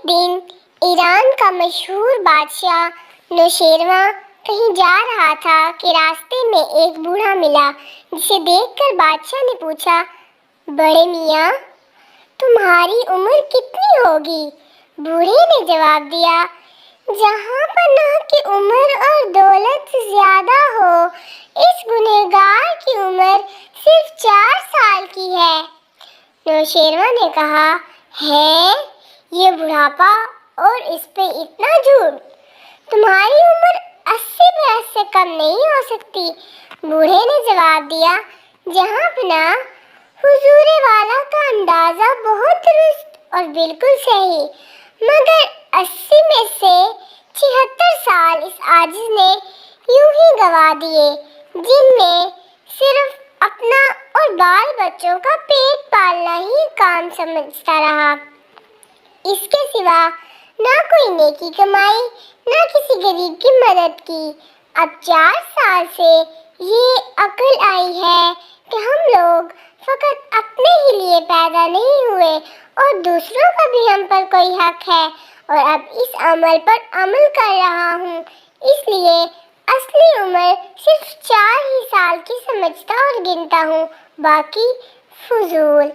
دن ایران کا مشہور بادشاہ نوشیروان کہیں جا رہا تھا کہ راستے میں ایک بوڑھا ملا، جسے دیکھ کر بادشاہ نے پوچھا، بڑے میاں تمہاری عمر کتنی ہوگی؟ بوڑھے نے جواب دیا، جہاں پناہ کی عمر اور دولت زیادہ ہو، اس گنہگار کی عمر صرف 4 سال کی ہے۔ نوشیروان نے کہا، ہے یہ بڑھاپا اور اس پہ اتنا جھوٹ؟ تمہاری عمر 80 برس سے کم نہیں ہو سکتی۔ بوڑھے نے جواب دیا، جہاں پناہ حضور والا کا اندازہ بہت درست اور بالکل صحیح، مگر 80 میں سے 76 سال اس عاجز نے یوں ہی گوا دیے، جن میں صرف اپنا اور بال بچوں کا پیٹ پالنا ہی کام سمجھتا رہا، اس کے سوا نہ کوئی نیکی کمائی، نہ کسی غریب کی مدد کی۔ اب 4 سال سے یہ عقل آئی ہے کہ ہم لوگ فقط اپنے ہی لیے پیدا نہیں ہوئے اور دوسروں کا بھی ہم پر کوئی حق ہے، اور اب اس عمل پر عمل کر رہا ہوں، اس لیے اصلی عمر صرف 4 ہی سال کی سمجھتا اور گنتا ہوں، باقی فضول۔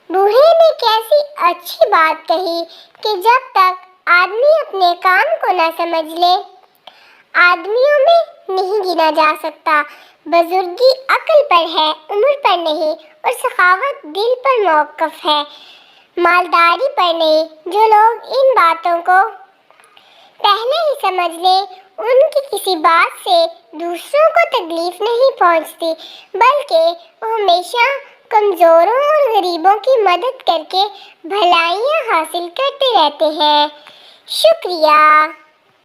بوڑھے نے کیسی اچھی بات کہی کہ جب تک آدمی اپنے کام کو نہ سمجھ لے، آدمیوں میں نہیں گنا جا سکتا۔ بزرگی عقل پر ہے، عمر پر نہیں، اور سخاوت دل پر موقف ہے، مالداری پر نہیں۔ جو لوگ ان باتوں کو پہلے ہی سمجھ لیں، ان کی کسی بات سے دوسروں کو تکلیف نہیں پہنچتی، بلکہ وہ ہمیشہ کمزوروں اور غریبوں کی مدد کر کے بھلائیاں حاصل کرتے رہتے ہیں۔ شکریہ۔